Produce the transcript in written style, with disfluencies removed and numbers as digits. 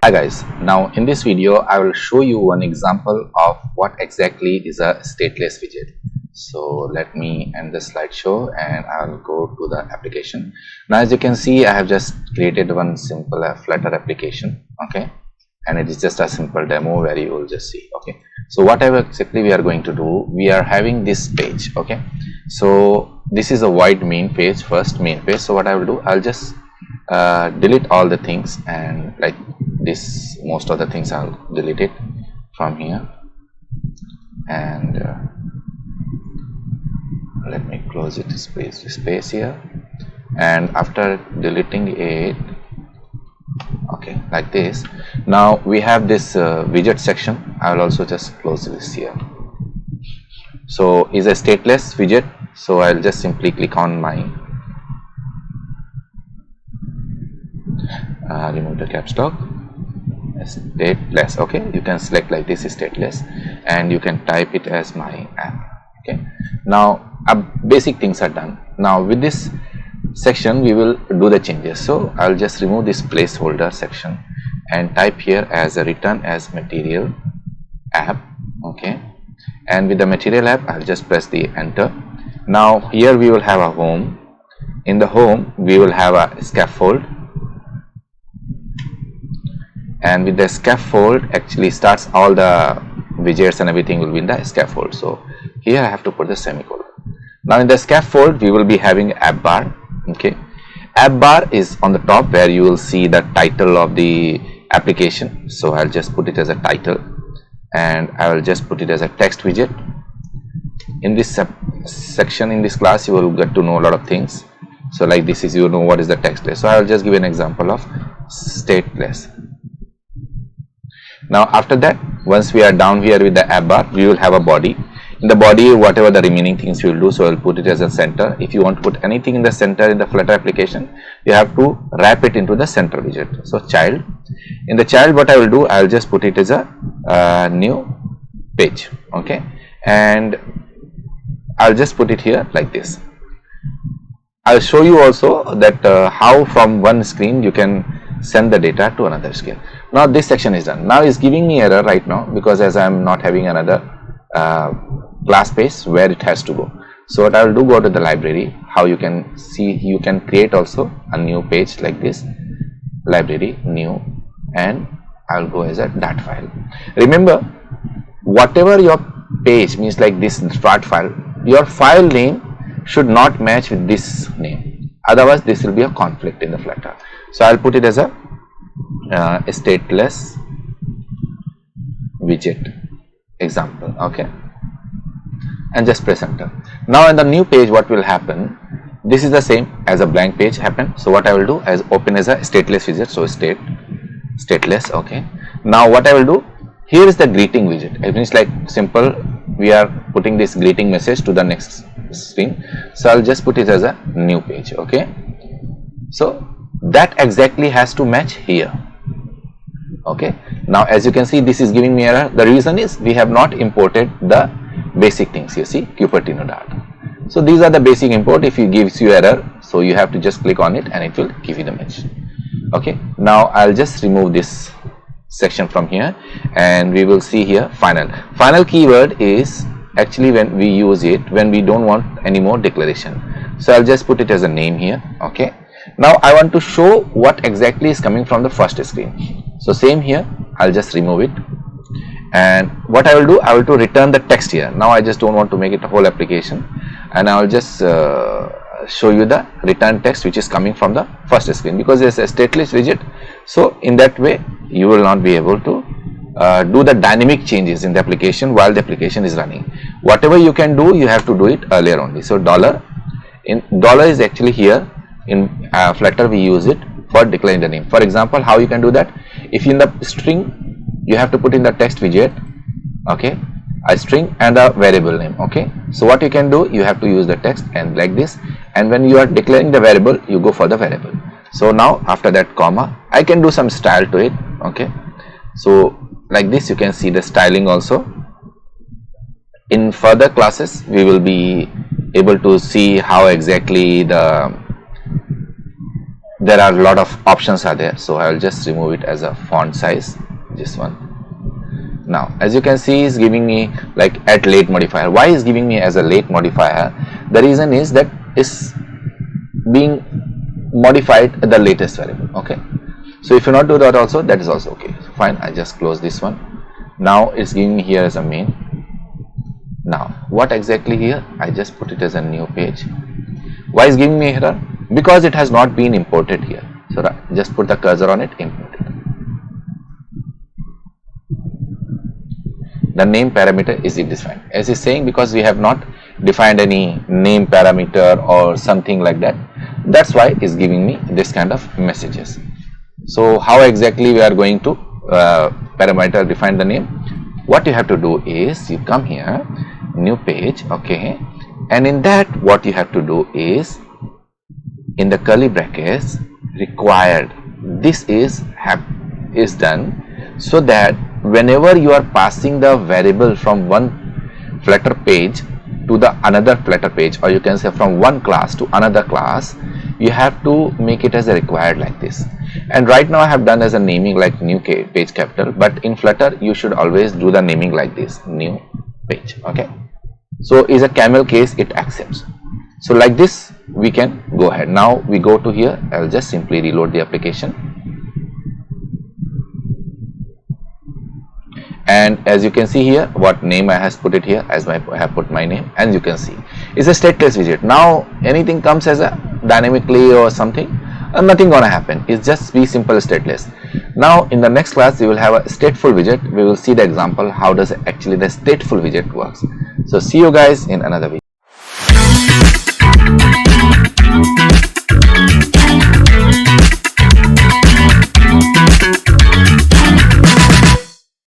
Hi guys, now in this video I will show you one example of what exactly is a stateless widget. So let me end the slideshow and I will go to the application. Now as you can see, I have just created one simple Flutter application, okay, and it is just a simple demo where you will just see, okay. So whatever exactly we are going to do, we are having this page, okay. So this is a wide main page, first main page. So what I will do, I'll just delete all the things, and like this, most of the things I'll delete it from here, and let me close it, space here, and after deleting it, okay, like this. Now we have this widget section. I will also just close this here. So is a stateless widget, so I'll just simply click on my remove the caps lock, stateless, okay. You can select like this, stateless, and you can type it as my app, okay. Now basic things are done. Now with this section we will do the changes. So I'll just remove this placeholder section and type here as a return as material app, okay, and with the material app I'll just press the enter. Now here we will have a home. In the home we will have a scaffold, and with the scaffold actually starts all the widgets and everything will be in the scaffold. So here I have to put the semicolon. Now in the scaffold we will be having app bar, okay. App bar is on the top where you will see the title of the application. So I'll just put it as a title, and I will just put it as a text widget. In this section, in this class, you will get to know a lot of things. So like this is, you know what is the text. So I will just give an example of stateless. Now after that, once we are down here with the app bar, we will have a body. In the body, whatever the remaining things you will do, so I will put it as a center. If you want to put anything in the center in the Flutter application, you have to wrap it into the center widget. So child, in the child, what I will do, I will just put it as a new page, okay, and I'll just put it here like this. I'll show you also that how from one screen you can send the data to another screen. Now this section is done. Now it's giving me error right now because as I am not having another class page where it has to go. So what I will do, go to the library. How you can see, you can create also a new page like this, library new, and I will go as a dart file. Remember, whatever your page means, like this dart file, your file name should not match with this name, otherwise this will be a conflict in the Flutter. So I'll put it as a stateless widget example, okay, and just press enter. Now in the new page what will happen, this is the same as a blank page happened. So what I will do is open as a stateless widget, so stateless, okay. Now what I will do, here is the greeting widget. It means like simple, we are putting this greeting message to the next screen. So I'll just put it as a new page, okay. So that exactly has to match here, okay. Now as you can see, this is giving me error. The reason is we have not imported the basic things, you see, Cupertino data. So these are the basic import. If it gives you error, so you have to just click on it and it will give you the match, okay. Now I'll just remove this section from here, and we will see here final keyword is actually when we use it when we don't want any more declaration. So I'll just put it as a name here, okay. Now I want to show what exactly is coming from the first screen. So same here, I'll just remove it, and what I will do, I will to return the text here. Now I just don't want to make it a whole application, and I will just show you the return text which is coming from the first screen, because it's a stateless widget. So in that way you will not be able to do the dynamic changes in the application while the application is running. Whatever you can do, you have to do it earlier only. So dollar is actually here in Flutter we use it for declaring the name. For example, how you can do that, if in the string you have to put in the text widget, okay, a string and a variable name, okay. So what you can do, you have to use the text and like this, and when you are declaring the variable, you go for the variable. So now after that comma, I can do some style to it, okay. So like this, you can see the styling also. In further classes we will be able to see how exactly the there are a lot of options are there, so I will just remove it as a font size, this one. Now as you can see, is giving me like at late modifier. Why is giving me as a late modifier? The reason is that is being modified at the latest variable. Okay, so if you not do that also, that is also okay. So fine, I just close this one. Now it's giving me here as a main. Now what exactly here? I just put it as a new page. Why is giving me error? Because it has not been imported here. So just put the cursor on it, import it. The name parameter is defined, as is saying, because we have not defined any name parameter or something like that. That's why it's giving me this kind of messages. So how exactly we are going to parameter define the name? What you have to do is you come here, new page, okay, and in that what you have to do is in the curly brackets required, this is done so that whenever you are passing the variable from one Flutter page to the another Flutter page, or you can say from one class to another class, you have to make it as a required like this. And right now I have done as a naming like new page capital, but in Flutter you should always do the naming like this, new page. Okay, so is a camel case, it accepts. So like this we can go ahead. Now we go to here, I'll just simply reload the application, and as you can see here, what name I has put it here, as I have put my name, and you can see it's a stateless widget. Now anything comes as a dynamically or something, nothing gonna happen. It's just be simple stateless. Now in the next class we will have a stateful widget. We will see the example how does actually the stateful widget works. So see you guys in another video.